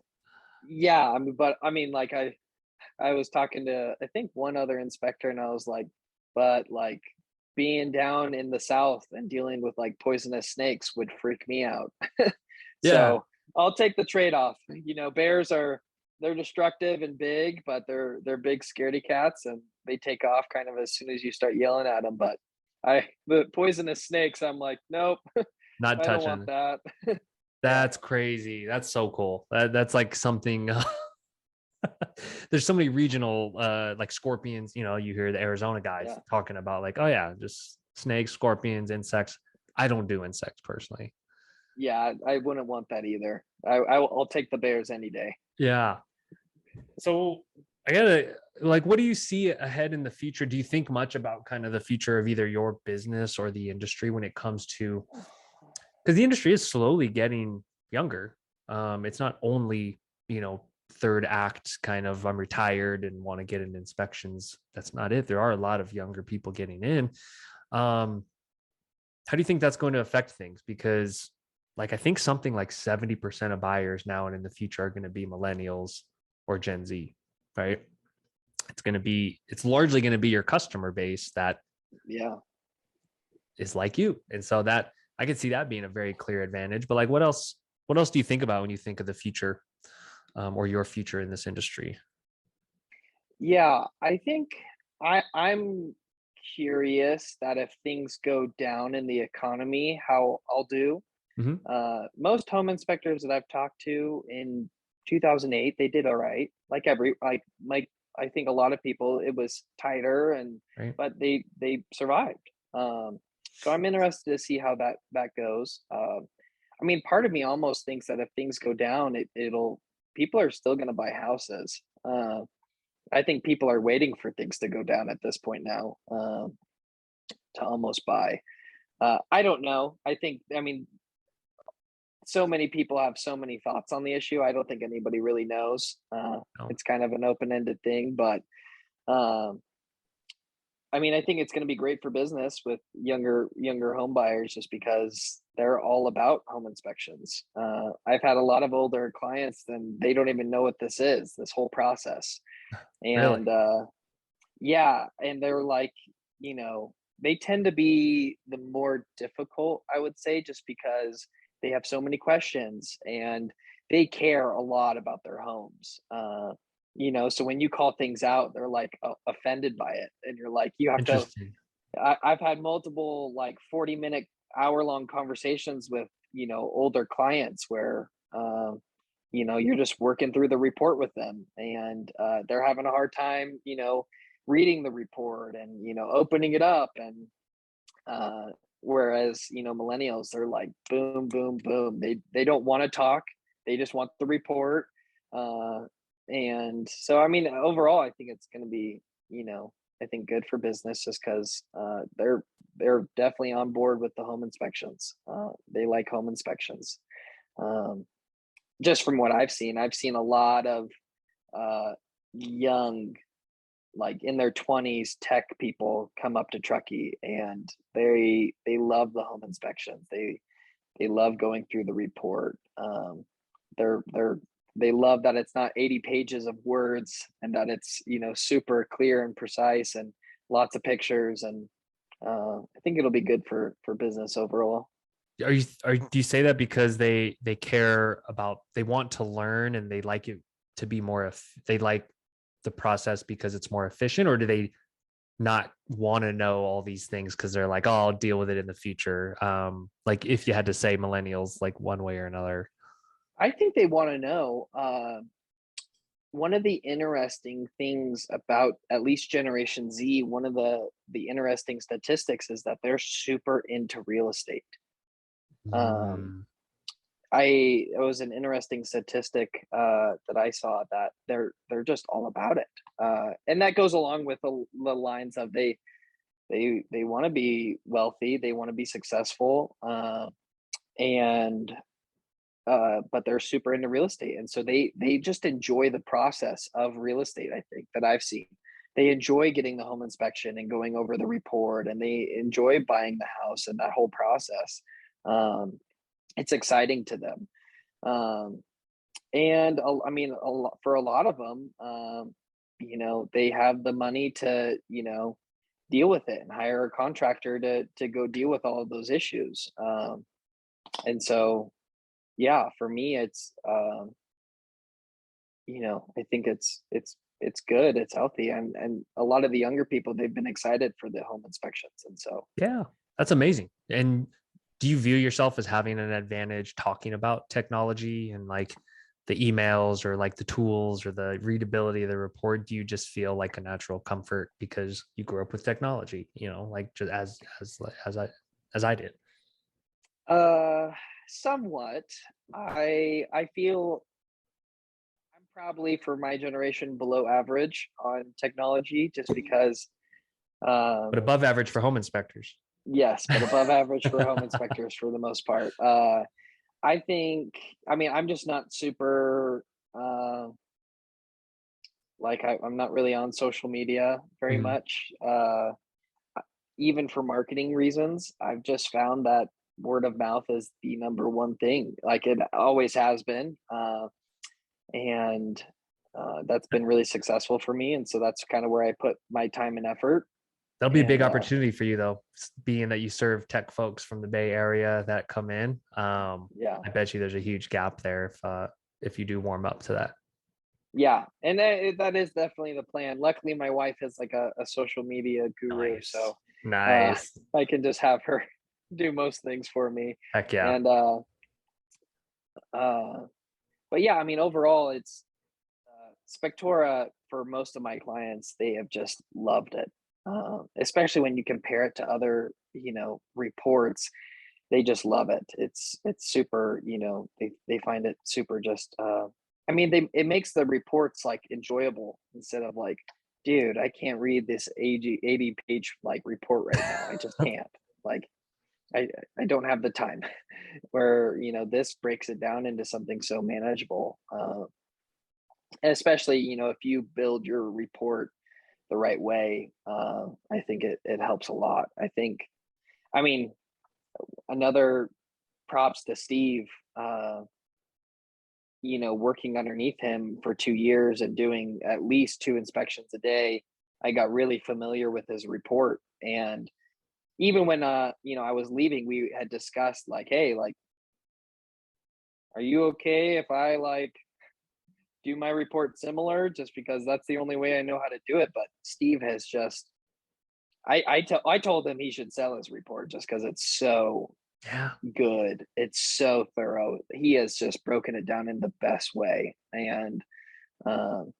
yeah. I mean, but I mean, like I was talking to I think one other inspector, and I was like, but like being down in the south and dealing with like poisonous snakes would freak me out. Yeah. So I'll take the trade off. Bears they're destructive and big, but they're big scaredy cats, and they take off kind of as soon as you start yelling at them. But the poisonous snakes, I'm like, nope, Not I don't want touching. that. Yeah, That's crazy. That's so cool. That's like something there's so many regional like scorpions, you hear the Arizona guys yeah, talking about like, oh yeah, just snakes, scorpions, insects. I don't do insects personally. yeah. I wouldn't want that either. I'll take the bears any day. Yeah. So I gotta like, what do you see ahead in the future? Do you think much about kind of the future of either your business or the industry when it comes to, because the industry is slowly getting younger. It's not only, third act kind of I'm retired and want to get in inspections. That's not it. There are a lot of younger people getting in. Um, how do you think that's going to affect things? Because like I think something like 70% of buyers now and in the future are going to be millennials or Gen Z, right? It's largely going to be your customer base that Yeah. is like you. And so that I can see that being a very clear advantage. But like what else do you think about when you think of the future, or your future in this industry? Yeah, I think I'm curious that if things go down in the economy, how I'll do. Mm-hmm. Most home inspectors that I've talked to in 2008, they did all right. Like I think a lot of people, it was tighter and Right. but they survived. So I'm interested to see how that goes. I mean, part of me almost thinks that if things go down, it'll people are still going to buy houses. I think people are waiting for things to go down at this point now, to almost buy. I don't know. I mean, so many people have so many thoughts on the issue. I don't think anybody really knows. No. It's kind of an open-ended thing, but um, I mean, I think it's going to be great for business with younger home buyers just because they're all about home inspections. I've had a lot of older clients, and they don't even know what this is, this whole process. Really? And yeah, and they're like, you know, they tend to be the more difficult, I would say, just because they have so many questions and they care a lot about their homes. So when you call things out, they're like offended by it, and you're like, you have to. Interesting. I've had multiple like 40-minute, hour-long conversations with older clients where you're just working through the report with them, and they're having a hard time reading the report and opening it up, and whereas millennials, they're like boom boom boom, they don't want to talk, they just want the report. And so I mean, overall I think it's going to be I think good for business, just because they're definitely on board with the home inspections. They like home inspections. um, just from what I've seen a lot of young, like in their 20s, tech people come up to Truckee, and they love the home inspections. They love going through the report. They're they love that it's not 80 pages of words, and that it's super clear and precise and lots of pictures. And I think it'll be good for business overall. Do you say that because they care about, they want to learn and they like it to be they like the process because it's more efficient, or do they not want to know all these things because they're like, oh, I'll deal with it in the future? Like if you had to say millennials like one way or another. I think they want to know. One of the interesting things about at least Generation Z, one of the interesting statistics is that they're super into real estate. Um, Mm, it was an interesting statistic that I saw, that they're just all about it, and that goes along with the lines of they want to be wealthy, they want to be successful, and but they're super into real estate, and so they just enjoy the process of real estate. I think that I've seen they enjoy getting the home inspection and going over the report, and they enjoy buying the house and that whole process. Um, it's exciting to them, um, and I mean, for a lot of them, they have the money to deal with it and hire a contractor to go deal with all of those issues. And so yeah, for me, it's I think it's good, it's healthy, and a lot of the younger people, they've been excited for the home inspections, and so yeah, that's amazing. And do you view yourself as having an advantage talking about technology and like the emails or like the tools or the readability of the report? Do you just feel like a natural comfort because you grew up with technology, like just as I did? uh somewhat. I feel I'm probably for my generation below average on technology, just because But above average for home inspectors. yes, but above average for home inspectors for the most part. I think, I mean, I'm just not super like I'm not really on social media very Mhm. much. Even for marketing reasons, I've just found that word of mouth is the number one thing. Like it always has been. And that's been really successful for me. And so that's kind of where I put my time and effort. That'll be a big And opportunity for you though, being that you serve tech folks from the Bay Area that come in. yeah, I bet you there's a huge gap there if you do warm up to that. yeah. And that is definitely the plan. Luckily, my wife is like a social media guru. Nice. So uh, Nice. I can just have her do most things for me. Heck yeah. And, uh, but yeah, I mean, overall, it's Spectora for most of my clients, they have just loved it. Especially when you compare it to other, reports, they just love it. It's super, they find it super just I mean it makes the reports like enjoyable instead of like, dude, I can't read this 80 page like report right now. I just can't. Like I don't have the time. Where, this breaks it down into something so manageable. Especially, if you build your report the right way, I think it helps a lot. I mean, another props to Steve, working underneath him for 2 years and doing at least two inspections a day. I got really familiar with his report. And even when, I was leaving, we had discussed like, hey, like, are you okay if I like do my report similar just because that's the only way I know how to do it? But Steve has just I told him he should sell his report just because it's so Yeah. good. It's so thorough. He has just broken it down in the best way. And um,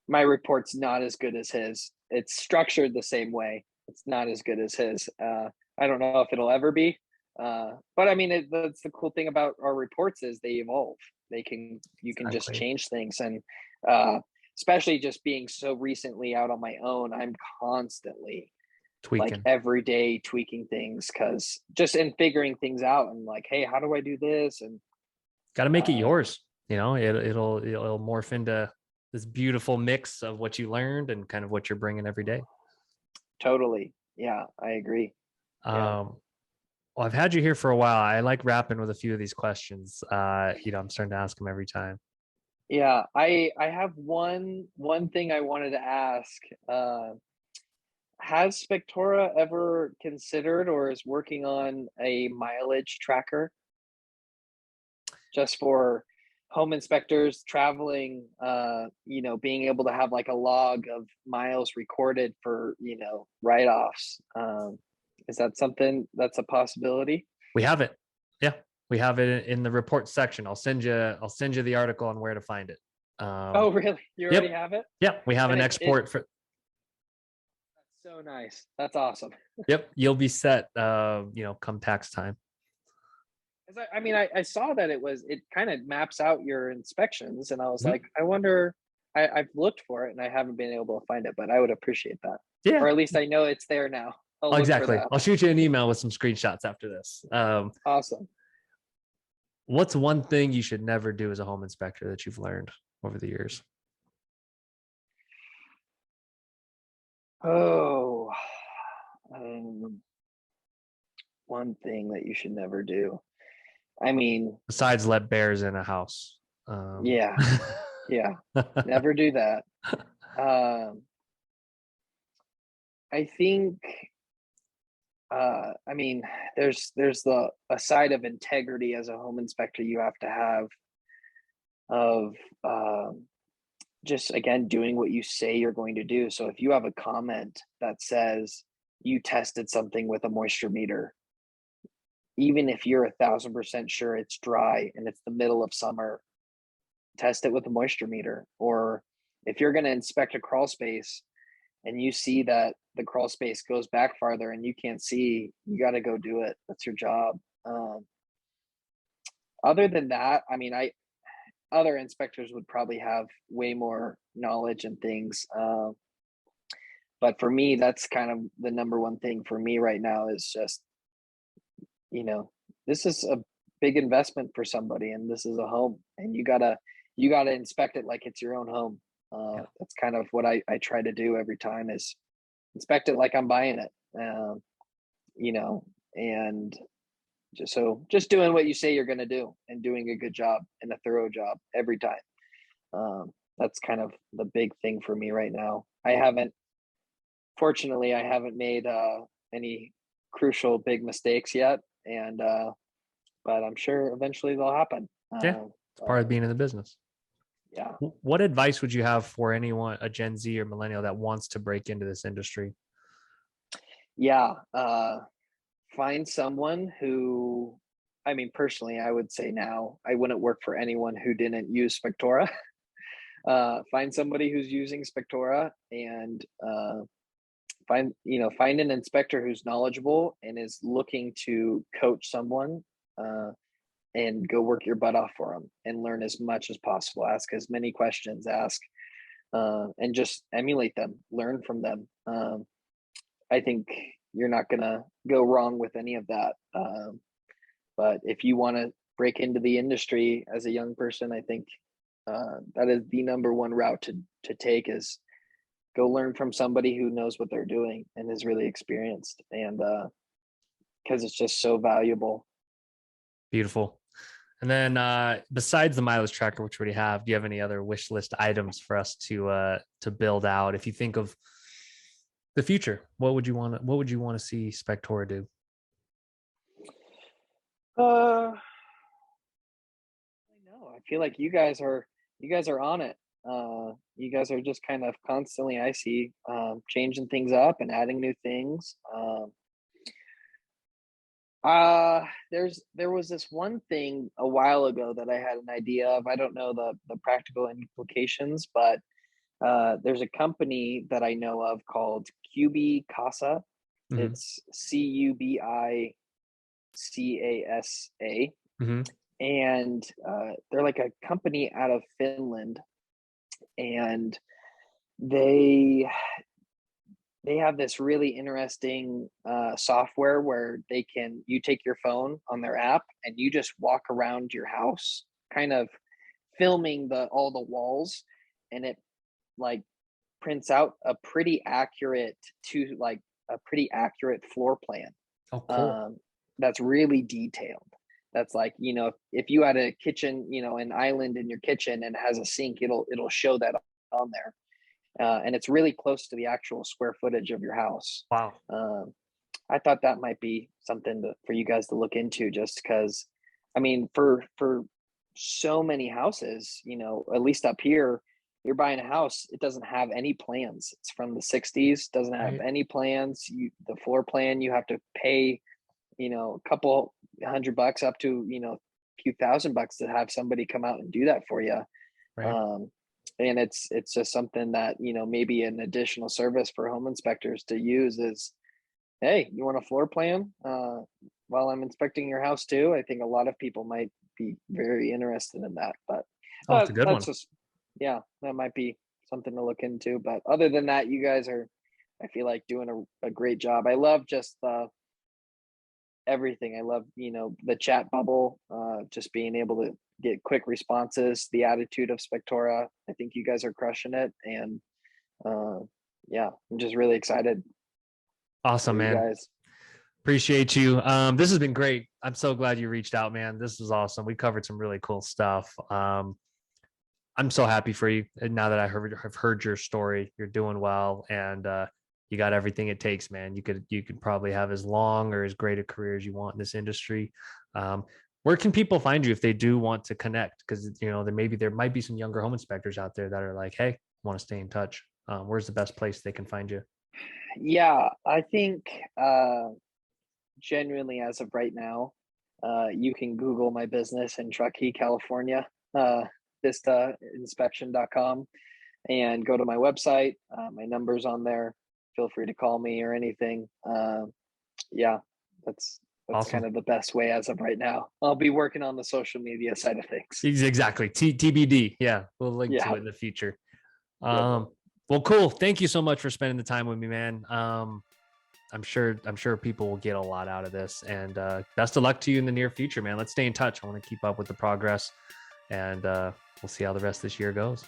my report's not as good as his. It's structured the same way. It's not as good as his. I don't know if it'll ever be. But I mean, that's the cool thing about our reports is they evolve. You can just Exactly. change things. And uh, especially just being so recently out on my own, I'm constantly like Tweaking. every day tweaking things because just in figuring things out and like, hey, how do I do this? And Got to make it uh, yours. It'll morph into this beautiful mix of what you learned and kind of what you're bringing every day. totally, yeah, I agree. Yeah, Well, I've had you here for a while. I like wrapping with a few of these questions. I'm starting to ask them every time. yeah. I have one thing I wanted to ask. Has Spectora ever considered or is working on a mileage tracker just for home inspectors traveling, being able to have like a log of miles recorded for, write-offs? Is that something that's a possibility? We have it. Yeah, we have it in the report section. I'll send you the article on where to find it. Oh, really? You already Yep. have it? Yep. We have And an it export for. that's so nice. That's awesome. Yep. You'll be set. Come tax time. 'Cause I mean, I saw that it kind of maps out your inspections, and I was Mhm. like, I wonder. I've looked for it and I haven't been able to find it, but I would appreciate that, or Yeah. at least I know it's there now. I'll look for Exactly. that. I'll shoot you an email with some screenshots after this. Awesome. What's one thing you should never do as a home inspector that you've learned over the years? Oh, um, one thing that you should never do. I mean, Besides let bears in a house. yeah, yeah, never do that. Um, I think, I mean, there's the a side of integrity as a home inspector you have to have of just again doing what you say you're going to do. So if you have a comment that says you tested something with a moisture meter, even if you're 1,000% sure it's dry and it's the middle of summer, test it with a moisture meter. Or if you're going to inspect a crawl space and you see that the crawl space goes back farther and you can't see, you got to go do it. That's your job. Other than that, I mean, other inspectors would probably have way more knowledge and things. But for me, that's kind of the number one thing for me right now is just, you know, this is a big investment for somebody and this is a home and you gotta inspect it like it's your own home. Yeah. That's kind of what I try to do every time is inspect it like I'm buying it. You know, and just doing what you say you're going to do and doing a good job and a thorough job every time. That's kind of the big thing for me right now. Fortunately, I haven't made any crucial big mistakes yet, and but I'm sure eventually they'll happen. Yeah. It's part of being in the business. Yeah. What advice would you have for anyone, a Gen Z or millennial that wants to break into this industry? Yeah. Find someone who, I mean, personally, I would say now I wouldn't work for anyone who didn't use Spectora. Find somebody who's using Spectora and find an inspector who's knowledgeable and is looking to coach someone, uh, and go work your butt off for them and learn as much as possible. Ask as many questions. And just emulate them. Learn from them. I think you're not gonna go wrong with any of that. But if you want to break into the industry as a young person, I think that is the number one route to take is go learn from somebody who knows what they're doing and is really experienced, and because it's just so valuable. Beautiful. And then besides the mileage tracker, which we already have, do you have any other wish list items for us to build out? If you think of the future, what would you want to see Spectora do? I know. I feel like you guys are on it. You guys are just kind of constantly, I see, changing things up and adding new things. There was this one thing a while ago that I had an idea of. I don't know the practical implications, but there's a company that I know of called QB Casa. Mm-hmm. It's CUBICASA, Mm-hmm. and they're like a company out of Finland, and they they have this really interesting software where you take your phone on their app and you just walk around your house, kind of filming the all the walls, and it like prints out a pretty accurate floor plan, Oh, cool. um, that's really detailed. That's like, if you had a kitchen, an island in your kitchen and it has a sink, it'll show that on there. And it's really close to the actual square footage of your house. Wow. Um, I thought that might be something for you guys to look into, just because, I mean, for so many houses, at least up here, you're buying a house, it doesn't have any plans. It's from the 60s, doesn't have Right. any plans. The floor plan, you have to pay, a couple $100 up to, a few $1,000 to have somebody come out and do that for you. Right. Um, and it's just something that, maybe an additional service for home inspectors to use is, hey, you want a floor plan while I'm inspecting your house too? I think a lot of people might be very interested in that. But Oh, it's a good that's one. just, yeah, that might be something to look into. But other than that, you guys are, I feel like, doing a great job. I love just everything. I love, the chat bubble, just being able to get quick responses, the attitude of Spectora. I think you guys are crushing it. And uh, yeah, I'm just really excited Awesome, for you man. guys. Appreciate you. This has been great. I'm so glad you reached out, man. This was awesome. We covered some really cool stuff. I'm so happy for you. And now that have heard your story, you're doing well, and you got everything it takes, man. You could probably have as long or as great a career as you want in this industry. Where can people find you if they do want to connect? Because there might be some younger home inspectors out there that are like, hey, I want to stay in touch. Where's the best place they can find you? Yeah, I think genuinely, as of right now, you can Google my business in Truckee, California, vistainspection.com, and go to my website. My number's on there. Feel free to call me or anything. Yeah, that's That's Awesome. kind of the best way as of right now. I'll be working on the social media side of things. Exactly. TBD. Yeah. We'll link to Yeah. it in the future. Yep. Well, cool. Thank you so much for spending the time with me, man. I'm sure people will get a lot out of this, and best of luck to you in the near future, man. Let's stay in touch. I want to keep up with the progress, and we'll see how the rest of this year goes.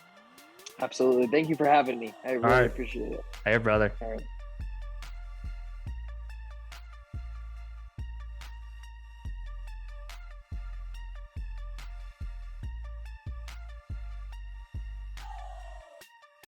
Absolutely. Thank you for having me. I All really right. appreciate it. Hey, brother. All right.